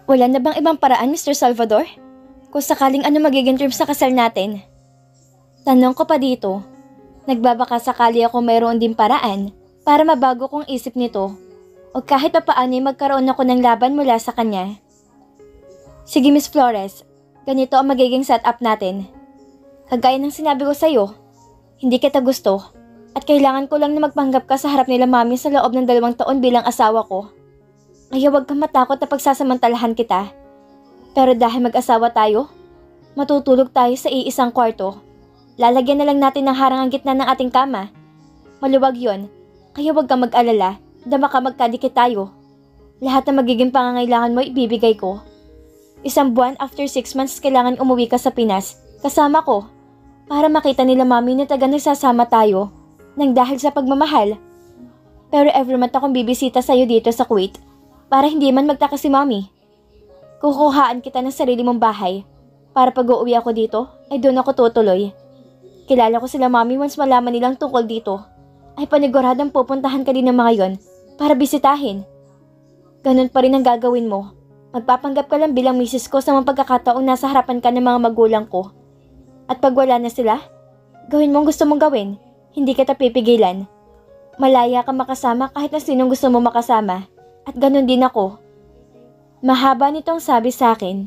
Wala na bang ibang paraan, Mr. Salvador? Kung sakaling ano magiging terms sa kasal natin? Tanong ko pa dito. Nagbabaka sakali ako mayroon din paraan para mabago kong isip nito o kahit pa paano ay magkaroon ako ng laban mula sa kanya. Sige Miss Flores, ganito ang magiging setup natin. Kagaya ng sinabi ko sa'yo, hindi kita gusto at kailangan ko lang na magpanggap ka sa harap nila mami sa loob ng 2 taon bilang asawa ko. Kaya huwag kang matakot na pagsasamantalahan kita. Pero dahil mag-asawa tayo, matutulog tayo sa iisang kwarto. Lalagyan na lang natin ng harang ang gitna ng ating kama. Maluwag yon, kaya huwag kang mag-alala, dama ka magkadikit tayo. Lahat na magiging pangangailangan mo ibibigay ko. 1 buwan after 6 months kailangan umuwi ka sa Pinas, kasama ko. Para makita nila mami na taga nagsasama tayo, nang dahil sa pagmamahal. Pero every month akong bibisita sa'yo dito sa Kuwait, para hindi man magtaka si mami. Kukuhaan kita ng sarili mong bahay, para pag uuwi ako dito, ay doon ako tutuloy. Kilala ko sila mami once malaman nilang tungkol dito, ay paniguradang pupuntahan ka din ng mga yon para bisitahin. Ganun pa rin ang gagawin mo. Magpapanggap ka lang bilang misis ko sa mga pagkakataong nasa harapan ka ng mga magulang ko. At pag wala na sila, gawin mong gusto mong gawin, hindi kita pipigilan. Malaya ka makasama kahit na sinong gusto mo makasama. At ganun din ako. Mahaba nitong sabi sa akin.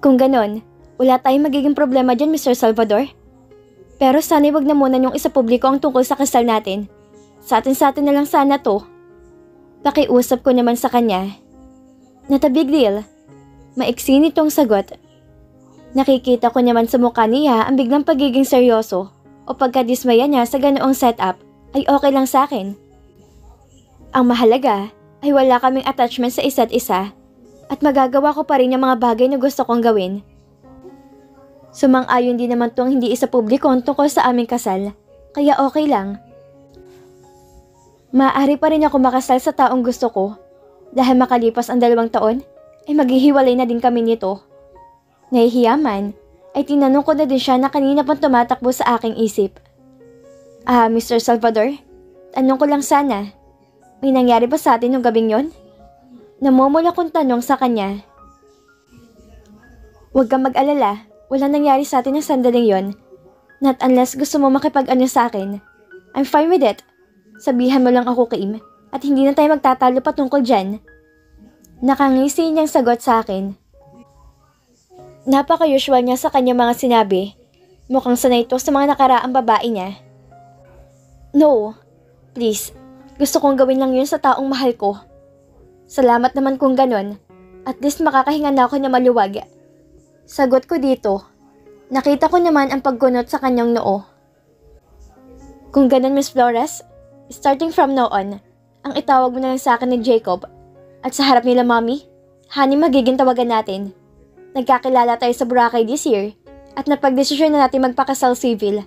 Kung ganun, wala tayong magiging problema dyan, Mr. Salvador. Pero sana'y wag na muna yung isa publiko ang tungkol sa kasal natin. Sa atin na lang sana to. Pakiusap ko naman sa kanya. Not a big deal. Maiksi nitong sagot. Nakikita ko naman sa mukha niya ang biglang pagiging seryoso o pagkadismaya niya sa ganoong setup ay okay lang sa akin. Ang mahalaga ay wala kaming attachment sa isa't isa at magagawa ko pa rin yung mga bagay na gusto kong gawin. Sumang-ayon din naman tong hindi isa publiko tungkol sa aming kasal, kaya okay lang. Maaari pa rin ako makasal sa taong gusto ko. Dahil makalipas ang 2 taon, ay maghihiwalay na din kami nito. Nahihiya man, ay tinanong ko na din siya na kanina pang tumatakbo sa aking isip. Mr. Salvador, tanong ko lang sana, may nangyari ba sa atin yung gabing yon? Namumula kong tanong sa kanya. Huwag kang mag-alala, wala nangyari sa atin ng sandaling yon. Not unless gusto mo makipag-ano sa akin. I'm fine with it. Sabihan mo lang ako, Kim. At hindi na tayo magtatalo patungkol dyan. Nakangisi niyang sagot sa akin. Napaka-usual niya sa kanyang mga sinabi. Mukhang sanay ito sa mga nakaraang babae niya. No, please. Gusto kong gawin lang yun sa taong mahal ko. Salamat naman kung ganon. At least makakahinga na ako na maluwag. Sagot ko dito. Nakita ko naman ang pagkunot sa kanyang noo. Kung ganon, Miss Flores, starting from now on, ang itawag mo na lang sa akin ni Jacob. At sa harap nila mami, honey magiging tawagan natin. Nagkakilala tayo sa Boracay this year at napagdesisyon na natin magpakasal civil.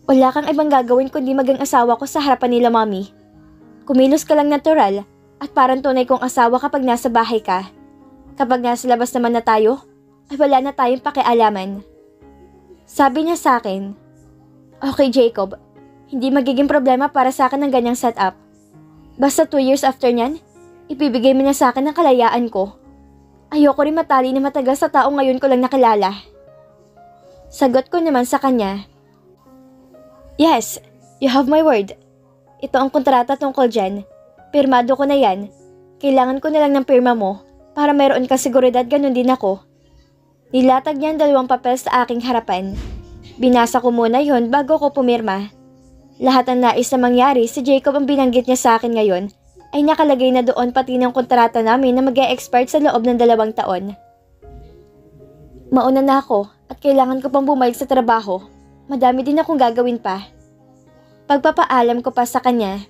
Wala kang ibang gagawin kundi maging asawa ko sa harapan nila mami. Kumilos ka lang natural at parang tunay kong asawa kapag nasa bahay ka. Kapag nasa labas naman na tayo, ay wala na tayong pakialaman. Sabi niya sa akin, okay Jacob, hindi magiging problema para sa akin ang ganyang setup. Basta 2 years after nyan, ibibigay mo niya sa akin ang kalayaan ko. Ayoko rin matali na matagal sa taong ngayon ko lang nakilala. Sagot ko naman sa kanya. Yes, you have my word. Ito ang kontrata tungkol dyan. Pirmado ko na yan. Kailangan ko na lang ng pirma mo para mayroon ka seguridad, ganun din ako. Nilatag niya ang 2 papel sa aking harapan. Binasa ko muna yon bago ko pumirma. Lahat ng nais na mangyari, si Jacob ang binanggit niya sa akin ngayon ay nakalagay na doon pati ng kontrata namin na mag-e-expire sa loob ng 2 taon. Mauna na ako at kailangan ko pang bumalik sa trabaho. Madami din akong gagawin pa. Pagpapaalam ko pa sa kanya.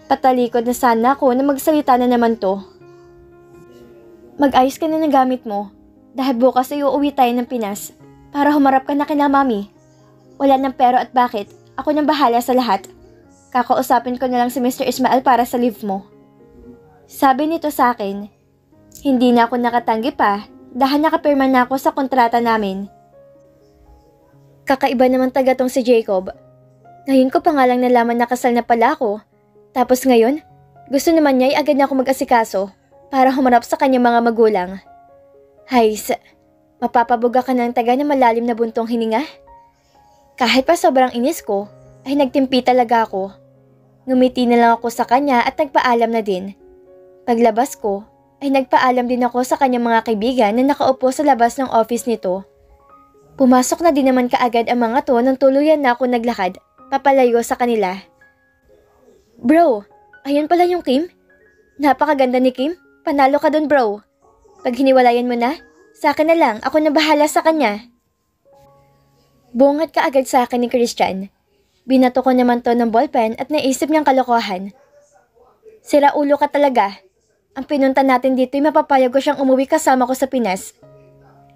Patalikod na sana ako na magsalita na naman to. Mag-ayos ka na ng gamit mo dahil bukas ay uuwi tayo ng Pinas para humarap ka na kina mami. Wala ng pero at bakit. Ako nang bahala sa lahat. Kakausapin ko na lang si Mr. Ismael para sa leave mo. Sabi nito sa akin. Hindi na ako nakatanggi pa dahil nakapirma na ako sa kontrata namin. Kakaiba naman taga tong si Jacob. Ngayon ko pa nga lang nalaman na kasal na pala ako. Tapos ngayon, Gusto naman niya ay agad na ako mag-asikaso para humarap sa kanyang mga magulang. Hays, mapapabuga ka ng taga na malalim na buntong hininga? Kahit pa sobrang inis ko, ay nagtimpi talaga ako. Ngumiti na lang ako sa kanya at nagpaalam na din. Paglabas ko, ay nagpaalam din ako sa kanyang mga kaibigan na nakaupo sa labas ng office nito. Pumasok na din naman kaagad ang mga to nang tuluyan na ako naglakad, papalayo sa kanila. Bro, ayun pala yung Kim? Napakaganda ni Kim, panalo ka dun bro. Pag hiniwalayan mo na, sa akin na lang, ako na bahala sa kanya. Bungad ka agad sa akin ni Christian. Binato ko naman to ng ballpen at naisip niyang kalokohan. Sira ulo ka talaga. Ang pinunta natin dito ay mapapayag ko siyang umuwi kasama ko sa Pinas.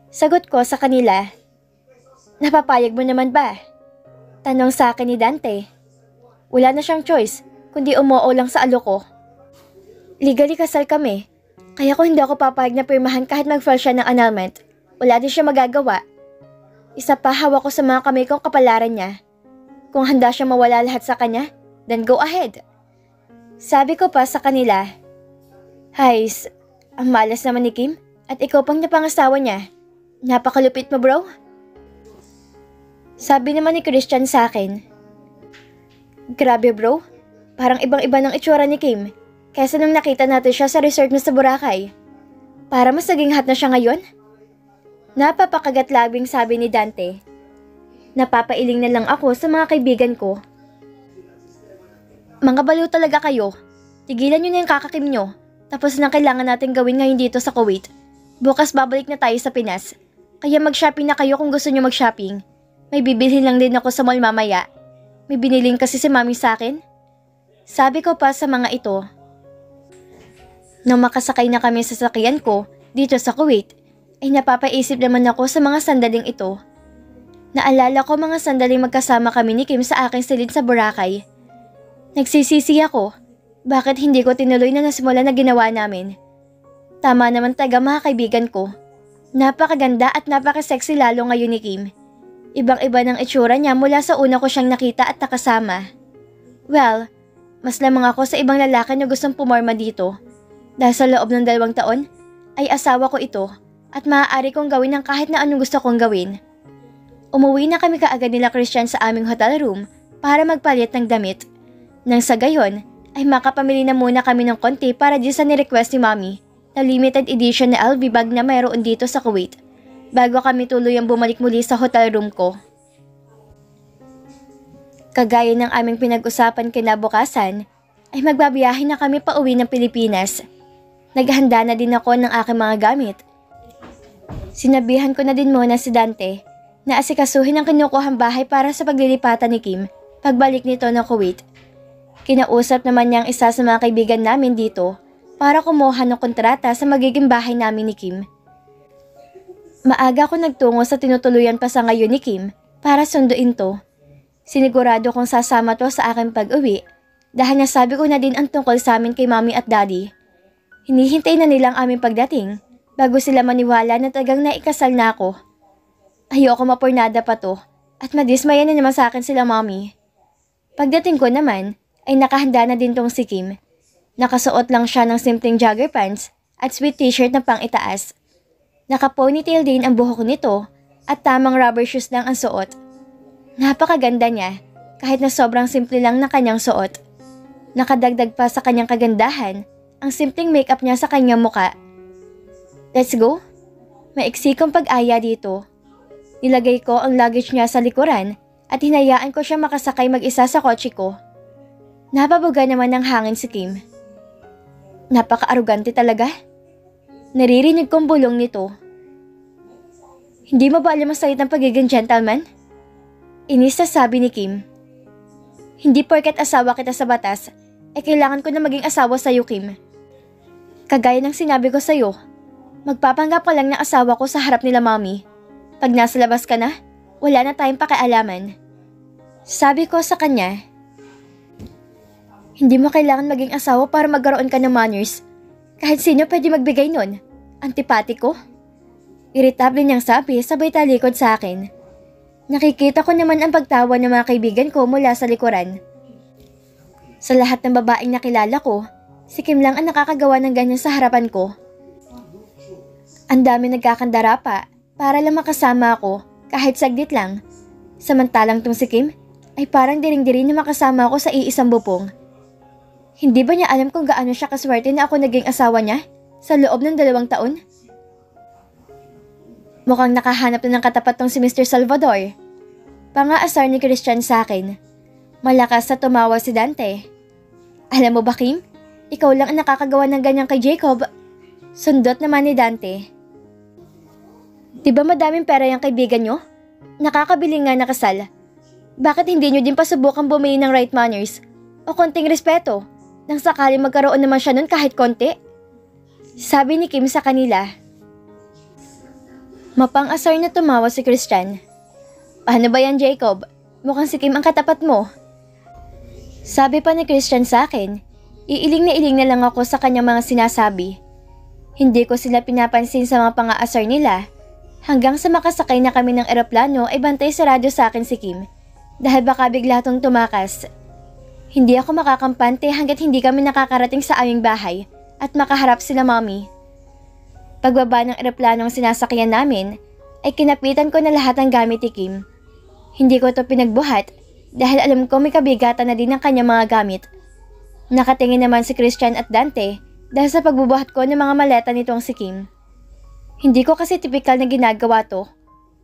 Sagot ko sa kanila. Napapayag mo naman ba? Tanong sa akin ni Dante. Wala na siyang choice, kundi umuo lang sa alo ko. Legally kasal kami, kaya kung hindi ako papayag na pirmahan kahit mag-file siya ng annulment, wala din siya magagawa. Isa pa hawak ko sa mga kamay kong kapalaran niya. Kung handa siya mawala lahat sa kanya, then go ahead. Sabi ko pa sa kanila, Hays, ang malas naman ni Kim at ikaw pang napangasawa niya. Napakalupit mo bro. Sabi naman ni Christian sa akin, Grabe bro, parang ibang-iba ng itsura ni Kim kaysa nung nakita natin siya sa resort na sa Boracay. Para mas naging hot na siya ngayon? Napapakagat-labing sabi ni Dante. Napapailing na lang ako sa mga kaibigan ko. Mga baliw talaga kayo. Tigilan nyo na yung kakakim nyo. Tapos na kailangan natin gawin ngayon dito sa Kuwait. Bukas babalik na tayo sa Pinas. Kaya mag-shopping na kayo kung gusto nyo mag-shopping. May bibilhin lang din ako sa mall mamaya. May biniling kasi si mami sa akin. Sabi ko pa sa mga ito. Nang makasakay na kami sa sasakyan ko dito sa Kuwait, ay napapaisip naman ako sa mga sandaling ito. Naalala ko mga sandaling magkasama kami ni Kim sa aking silid sa Boracay. Nagsisisi ako, bakit hindi ko tinuloy na nasimula na ginawa namin. Tama naman taga mga kaibigan ko. Napakaganda at napaka-sexy lalo ngayon ni Kim. Ibang-iba ng itsura niya mula sa una ko siyang nakita at nakasama. Well, mas lamang ako sa ibang lalaki na gustong pumorma dito. Dahil sa loob ng 2 taon, ay asawa ko ito at maaari kong gawin ng kahit na anong gusto kong gawin. Umuwi na kami kaagad nila Christian sa aming hotel room para magpalit ng damit. Nang sa gayon, ay makapamili na muna kami ng konti para di sa ni-request ni Mommy na limited edition na LV bag na mayroon dito sa Kuwait bago kami tuluyang bumalik muli sa hotel room ko. Kagaya ng aming pinag-usapan kinabukasan, ay magbabiyahe na kami pa uwi ng Pilipinas. Naghanda na din ako ng aking mga gamit. Sinabihan ko na din muna si Dante na asikasuhin ang kinukuhang bahay para sa paglilipatan ni Kim pagbalik nito ng Kuwait. Kinausap naman niya ang isa sa mga kaibigan namin dito para kumuha ng kontrata sa magiging bahay namin ni Kim. Maaga ako nagtungo sa tinutuluyan pa sa ngayon ni Kim para sunduin to. Sinigurado kong sasama to sa aking pag-uwi dahil nasabi ko na din ang tungkol sa amin kay Mommy at Daddy. Hinihintay na nilang aming pagdating bago sila maniwala na tagang naikasal na ako. Ayoko mapornada pa to at madismaya na naman sa akin sila Mommy. Pagdating ko naman ay nakahanda na din tong si Kim. Nakasuot lang siya ng simpleng jogger pants at sweet t-shirt na pang itaas. Naka-ponytail din ang buhok nito at tamang rubber shoes lang ang suot. Napakaganda niya kahit na sobrang simple lang na kanyang suot. Nakadagdag pa sa kanyang kagandahan ang simpleng makeup niya sa kanyang muka. Let's go! Maiksi kong pag-aya dito. Nilagay ko ang luggage niya sa likuran at hinayaan ko siya makasakay mag-isa sa kotse ko. Napabuga naman ng hangin si Kim. Napaka-arugante talaga. Naririnig kong bulong nito. Hindi mo ba alam ang sakit ng pagiging gentleman? Inis na sabi ni Kim. Hindi porket asawa kita sa batas, kailangan ko na maging asawa sa'yo, Kim. Kagaya ng sinabi ko sa'yo, magpapanggap ka lang na asawa ko sa harap nila Mommy. Pag nasa labas ka na, wala na tayong pakialaman. Sabi ko sa kanya, hindi mo kailangan maging asawa para magkaroon ka ng manners. Kahit sino pwede magbigay nun. Antipatiko. Irritable niyang sabi sabay talikod sa akin. Nakikita ko naman ang pagtawa ng mga kaibigan ko mula sa likuran. Sa lahat ng babaeng nakilala ko, Si Kim lang ang nakakagawa ng ganyan sa harapan ko. Ang dami nagkakandara pa para lang makasama ako kahit saglit lang. Samantalang tong si Kim ay parang diring-diri na makasama ako sa iisang bubong. Hindi ba niya alam kung gaano siya kaswerte na ako naging asawa niya sa loob ng 2 taon? Mukhang nakahanap na ng katapat tong si Mr. Salvador. Pangaasar ni Christian sa akin. Malakas na tumawa si Dante. Alam mo ba, Kim? Ikaw lang ang nakakagawa ng ganyan kay Jacob. Sundot naman ni Dante. Diba madaming pera yung kaibigan nyo? Nakakabili nga na kasal. Bakit hindi nyo din pasubukang bumili ng right manners o konting respeto nang sakali magkaroon naman siya nun kahit konti? Sabi ni Kim sa kanila. Mapang-asar na tumawa si Christian. Paano ba yan, Jacob? Mukhang si Kim ang katapat mo. Sabi pa ni Christian sa akin, iiling na lang ako sa kanyang mga sinasabi. Hindi ko sila pinapansin sa mga pang-aasar nila. Hanggang sa makasakay na kami ng eroplano ay bantay sarado sa akin si Kim dahil baka bigla tong tumakas. Hindi ako makakampante hanggat hindi kami nakakarating sa aming bahay at makaharap sila mommy. Pagbaba ng eroplanong sinasakyan namin ay kinapitan ko na lahat ng gamit ni Kim. Hindi ko to pinagbuhat dahil alam ko may kabigatan na din ng kanyang mga gamit. Nakatingin naman si Christian at Dante dahil sa pagbubuhat ko ng mga maleta nitong si Kim. Hindi ko kasi tipikal na ginagawa to.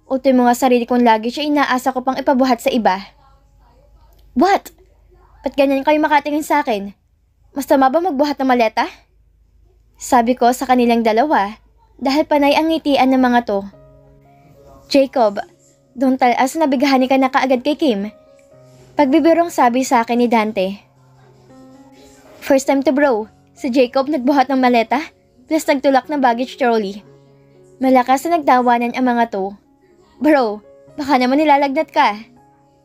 O to yung mga sarili kong luggage ay inaasa ko pang ipabuhat sa iba. What? Ba't ganyan kayo makatingin sa akin? Masama ba magbuhat ng maleta? Sabi ko sa kanilang dalawa dahil panay ang ngitian ng mga to. Jacob, don't talas na bigahani ka na kaagad kay Kim. Pagbibirong sabi sa akin ni Dante. First time to bro, si Jacob nagbuhat ng maleta plus nagtulak ng baggage trolley. Malakas na nagtawanan ang mga to. Bro, baka naman nilalagnat ka.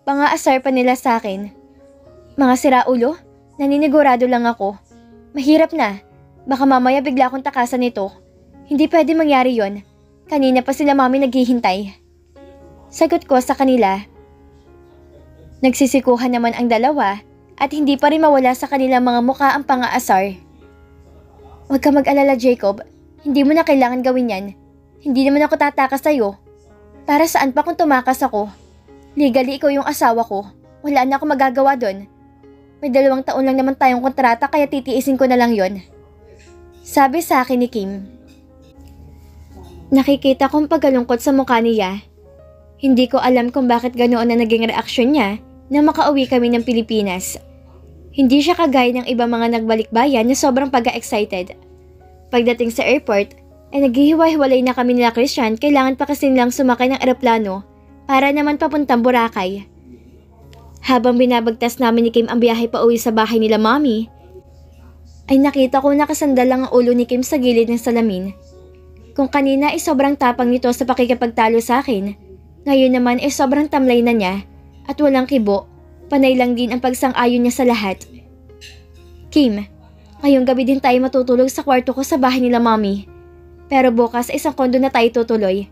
Pangaasar pa nila sa akin. Mga siraulo, naninigurado lang ako. Mahirap na, baka mamaya bigla akong takasan nito. Hindi pwede mangyari yon. Kanina pa sila mami naghihintay. Sagot ko sa kanila. Nagsisikuhan naman ang dalawa at hindi pa rin mawala sa kanilang mga mukha ang pangaasar. Huwag ka mag-alala, Jacob. Hindi mo na kailangan gawin yan. Hindi naman ako tatakas sa'yo. Para saan pa kung tumakas ako? Legally, ikaw yung asawa ko. Wala na ako magagawa doon. May 2 taon lang naman tayong kontrata kaya titiisin ko na lang yon. Sabi sa akin ni Kim. Nakikita kong pagkalungkot sa mukha niya. Hindi ko alam kung bakit ganoon na naging reaksyon niya na makauwi kami ng Pilipinas. Hindi siya kagaya ng iba mga nagbalikbayan na sobrang pag-excited. Pagdating sa airport, ay naghihiwa-hiwalay na kami nila Christian, kailangan pa kasi nilang sumakay ng eroplano para naman papuntang Boracay. Habang binabagtas namin ni Kim ang biyahe pa uwi sa bahay nila mommy, ay nakita ko nakasandal lang ang ulo ni Kim sa gilid ng salamin. Kung kanina ay sobrang tapang nito sa pakikipagtalo sa akin, ngayon naman ay sobrang tamlay na niya at walang kibo, panay lang din ang pagsang-ayon niya sa lahat. Kim, ngayong gabi din tayo matutulog sa kwarto ko sa bahay nila mommy. Pero bukas isang kondo na tayo tutuloy.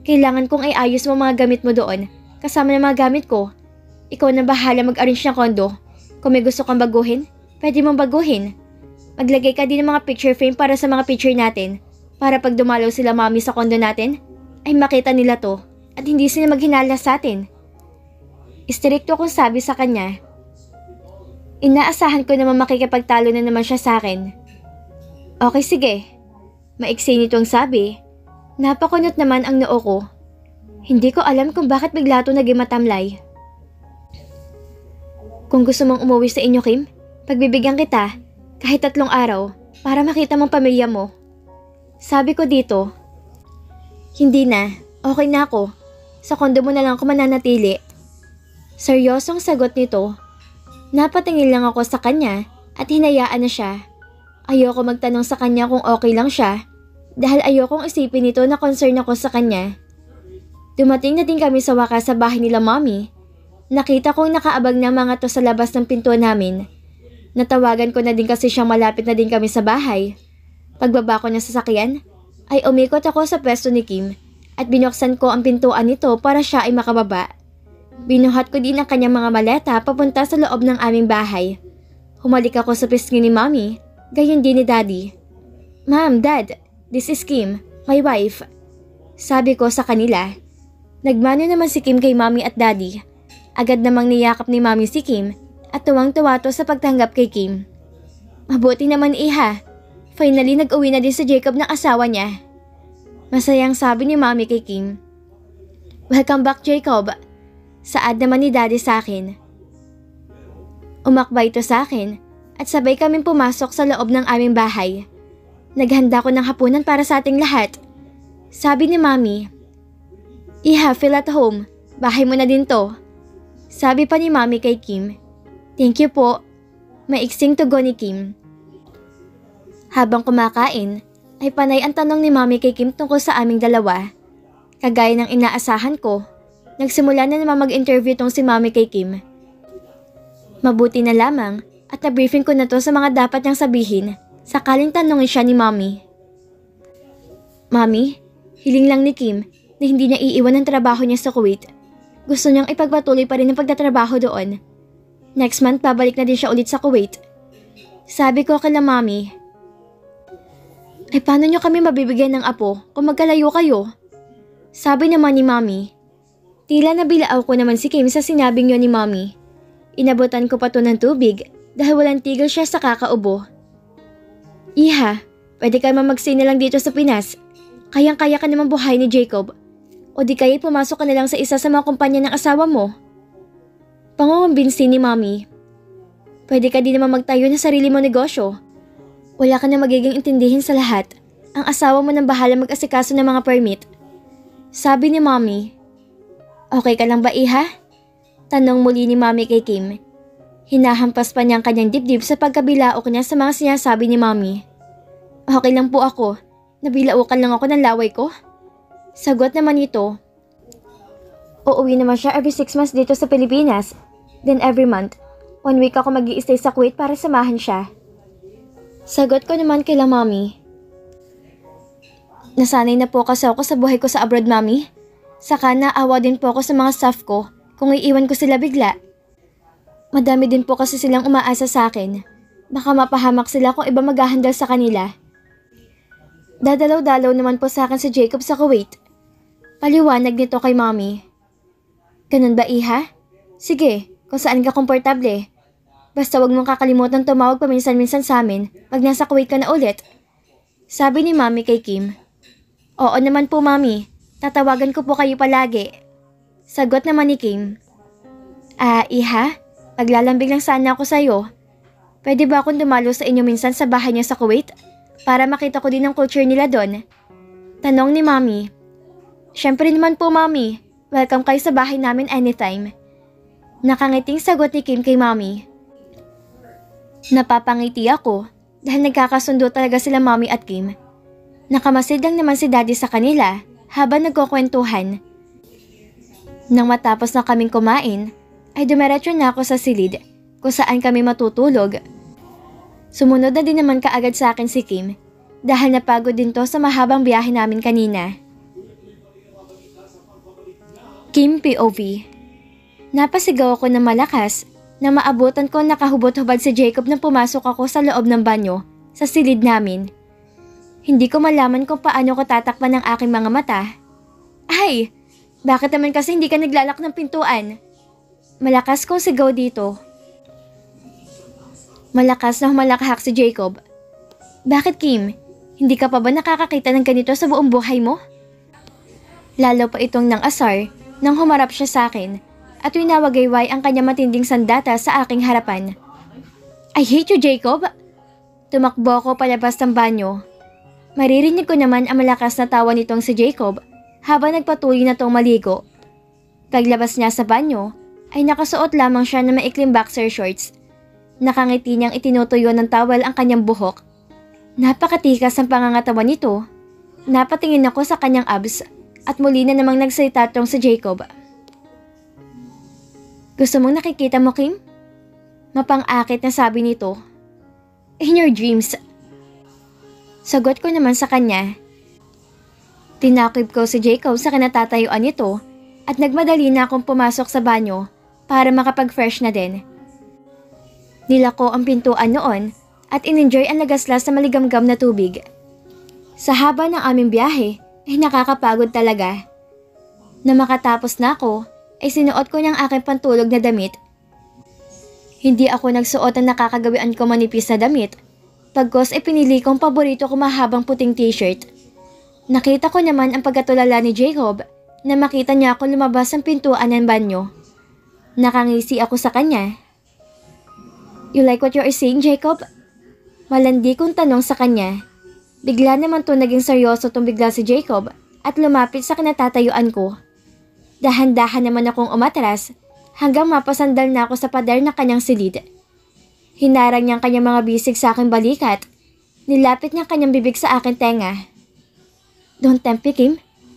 Kailangan kong iayos mo mga gamit mo doon, kasama ng mga gamit ko. Ikaw na bahala mag-arrange ng kondo. Kung may gusto kang baguhin, pwede mong baguhin. Maglagay ka din ng mga picture frame para sa mga picture natin. Para pag dumalaw sila mami sa kondo natin, ay makita nila to at hindi sila maghinala sa atin. Istrikto kong sabi sa kanya. Inaasahan ko naman makikipagtalo na naman siya sa akin. Okay, sige. Maiksi nitong sabi. Napakunot naman ang noo ko. Hindi ko alam kung bakit bigla ito naging matamlay. Kung gusto mong umuwi sa inyo, Kim, pagbibigyan kita kahit 3 araw para makita mong pamilya mo. Sabi ko dito. Hindi na. Okay na ako. Sa kondo mo na lang ako mananatili. Seryosong sagot nito. Napatingin lang ako sa kanya at hinayaan na siya. Ayoko magtanong sa kanya kung okay lang siya dahil ayokong isipin nito na concern ako sa kanya. Dumating na din kami sa wakas sa bahay nila mommy. Nakita kong nakaabag na mga to sa labas ng pintuan namin. Natawagan ko na din kasi siyang malapit na din kami sa bahay. Pagbaba ko ng sasakyan, ay umikot ako sa pwesto ni Kim at binuksan ko ang pintuan nito para siya ay makababa. Binuhat ko din ang kanyang mga maleta papunta sa loob ng aming bahay. Humalik ako sa pisngi ni mommy Gayon din ni Daddy. Ma'am, Dad, this is Kim, my wife. Sabi ko sa kanila. Nagmano naman si Kim kay Mommy at Daddy. Agad namang niyakap ni Mommy si Kim at tuwang-tuwa to sa pagtanggap kay Kim. Mabuti naman iha. Finally nag-uwi na din si Jacob ng asawa niya. Masayang sabi ni Mommy kay Kim. Welcome back, Jacob. Saad naman ni Daddy sa akin. Umakbay ito sa akin at sabay kaming pumasok sa loob ng aming bahay. Naghanda ko ng hapunan para sa ating lahat. Sabi ni Mommy, Iha, feel at home. Bahay mo na din to. Sabi pa ni Mommy kay Kim. Thank you po. Maiksing tugon ni Kim. Habang kumakain, ay panay ang tanong ni Mommy kay Kim tungkol sa aming dalawa. Kagaya ng inaasahan ko, nagsimula na naman mag-interview tong si Mommy kay Kim. Mabuti na lamang at na-briefing ko na to sa mga dapat niyang sabihin sakaling tanongin siya ni Mommy. Mommy, hiling lang ni Kim na hindi niya iiwan ang trabaho niya sa Kuwait. Gusto niyang ipagpatuloy pa rin ang pagtatrabaho doon. Next month, pabalik na din siya ulit sa Kuwait. Sabi ko kila Mommy, ay paano niyo kami mabibigyan ng apo kung magkalayo kayo? Sabi naman ni Mommy. Tila nabilaaw ko naman si Kim sa sinabing yun ni Mommy. Inabutan ko pa to ng tubig dahil walang tigil siya sa kakaubo. Iha, pwede ka mag-stay na lang dito sa Pinas. Kayang-kaya ka naman buhay ni Jacob. O di kaya pumasok ka na lang sa isa sa mga kumpanya ng asawa mo. Pangungumbinsi ni Mommy. Pwede ka din naman magtayo ng sarili mong negosyo. Wala ka na magiging intindihin sa lahat. Ang asawa mo nang bahala mag-asikaso ng mga permit. Sabi ni Mommy. Okay ka lang ba, Iha? Tanong muli ni Mommy kay Kim. Hinahampas pa niya ang kanyang dibdib sa pagkabilaok niya sa mga sinasabi ni Mommy. Okay lang po ako. Nabilaukan lang ako ng laway ko. Sagot naman ito. Uuwi naman siya every 6 months dito sa Pilipinas. Then every month, 1 week ako mag-i-stay sa Kuwait para samahan siya. Sagot ko naman kila Mommy. Nasanay na po kasi ako sa buhay ko sa abroad, Mommy. Saka naawa din po ako sa mga staff ko kung iiwan ko sila bigla. Madami din po kasi silang umaasa sa akin. Baka mapahamak sila kung iba maghahandal sa kanila. Dadalaw-dalaw naman po sa akin si Jacob sa Kuwait. Paliwanag nito kay Mommy. Ganun ba, Iha? Sige, kung saan ka komportable. Basta wag mong kakalimutan tumawag paminsan-minsan sa amin pag nasa Kuwait ka na ulit. Sabi ni Mommy kay Kim. Oo naman po, Mommy. Tatawagan ko po kayo palagi. Sagot naman ni Kim. Iha? Paglalambing lang sana ako sa'yo. Pwede ba akong dumalo sa inyo minsan sa bahay niyo sa Kuwait? Para makita ko din ang culture nila doon. Tanong ni Mommy. Siyempre naman po, Mommy. Welcome kayo sa bahay namin anytime. Nakangiting sagot ni Kim kay Mommy. Napapangiti ako dahil nagkakasundo talaga sila Mommy at Kim. Nakamasid lang naman si Daddy sa kanila habang nagkukwentuhan. Nang matapos na kaming kumain, ay dumiretso na ako sa silid kung saan kami matutulog. Sumunod na din naman kaagad sa akin si Kim dahil napagod din to sa mahabang biyahe namin kanina. Kim POV. Napasigaw ako ng malakas na maabutan ko nakahubot-hubad si Jacob nang pumasok ako sa loob ng banyo sa silid namin. Hindi ko malaman kung paano ko tatakpan ng aking mga mata. Ay! Bakit naman kasi hindi ka naglalak ng pintuan? Malakas kong sigaw dito. Malakas na humalakahak si Jacob. Bakit, Kim? Hindi ka pa ba nakakakita ng ganito sa buong buhay mo? Lalo pa itong nang asar nang humarap siya sa akin at winawagayway ang kanya matinding sandata sa aking harapan. I hate you, Jacob! Tumakbo ako palabas ng banyo. Maririnig ko naman ang malakas na tawa nitong si Jacob habang nagpatuloy na tong maligo. Paglabas niya sa banyo, ay nakasuot lamang siya ng maikling boxer shorts. Nakangiti niyang itinutuyo ng towel ang kanyang buhok. Napakatikas ang pangangatawan nito. Napatingin ako sa kanyang abs at muli na namang nagsalita tong si Jacob. Gusto mong nakikita mo, Kim? Mapang-akit na sabi nito. In your dreams. Sagot ko naman sa kanya. Tinakip ko si Jacob sa kinatatayuan nito at nagmadali na akong pumasok sa banyo para makapag-fresh na din. Nilako ang pintuan noon at in-enjoy ang lagaslas na maligamgam na tubig. Sa haba ng aming biyahe ay nakakapagod talaga. Na makatapos na ako ay sinuot ko niyang aking pantulog na damit. Hindi ako nagsuot ng nakakagawian ko manipis na damit, pagkos ay pinili kong paborito ko mahabang puting t-shirt. Nakita ko naman ang pagkatulala ni Jacob na makita niya ako lumabas ng pintuan ng banyo. Nakangisi ako sa kanya. "You like what you are saying, Jacob?" Malandi kong tanong sa kanya. Bigla naman to naging seryoso tong bigla si Jacob at lumapit sa kinatatayuan ko. Dahan-dahan naman akong umatras hanggang mapasandal na ako sa pader ng kanyang silid. Hinarang niyang kanyang mga bisig sa aking balikat. Nilapit niyang kanyang bibig sa aking tenga. "Don't tempt me, Kim.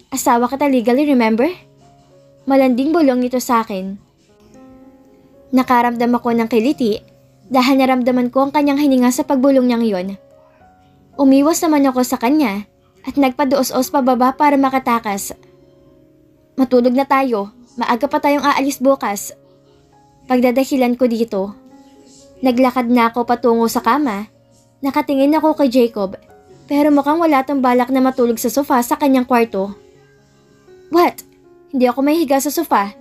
Asawa kita legally, remember?" Malanding bulong nito sa akin. Nakaramdam ako ng kiliti dahil naramdaman ko ang kanyang hininga sa pagbulong niyang iyon. Umiwas naman ako sa kanya at nagpaduos-os pababa para makatakas. "Matulog na tayo. Maaga pa tayong aalis bukas." Pagdadahilan ko dito. Naglakad na ako patungo sa kama. Nakatingin ako kay Jacob pero mukhang wala tong balak na matulog sa sofa sa kanyang kwarto. "What? Hindi ako mahihiga sa sofa.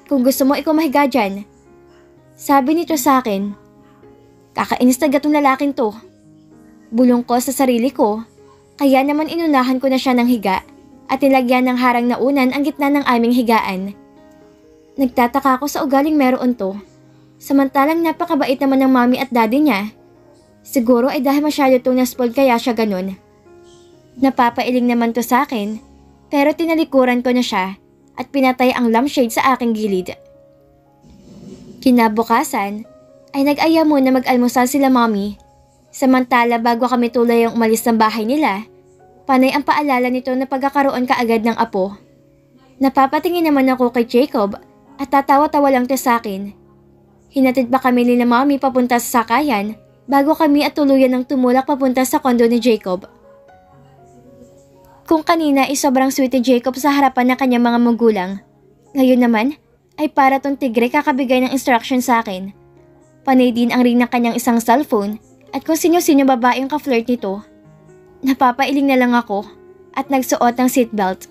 Kung gusto mo, ikaw mahiga dyan." Sabi nito sa akin. Kakainis na gatong lalaking to. Bulong ko sa sarili ko, kaya naman inunahan ko na siya ng higa at nilagyan ng harang na unan ang gitna ng aming higaan. Nagtataka ako sa ugaling meron to. Samantalang napakabait naman ng mami at daddy niya. Siguro ay dahil masyado itong na-spoiled kaya siya ganun. Napapailing naman to sa akin, pero tinalikuran ko na siya at pinatay ang lampshade sa aking gilid. Kinabukasan ay nag-aya muna mag-almusal sila mami. Samantala bago kami tulayang umalis ng bahay nila, panay ang paalala nito na pagkakaroon kaagad ng apo. Napapatingin naman ako kay Jacob at tatawa-tawa lang to sa akin. Hinatid pa kami nila mami papunta sa sakayan bago kami at tuluyan ng tumulak papunta sa kondo ni Jacob. Kung kanina ay sobrang sweet ni Jacob sa harapan ng kanyang mga magulang, ngayon naman ay para tong tigre kakabigay ng instruction sa akin. Panay din ang ring ng kanyang isang cellphone at kung sino-sino babaeng ka-flirt nito. Napapailing na lang ako at nagsuot ng seatbelt.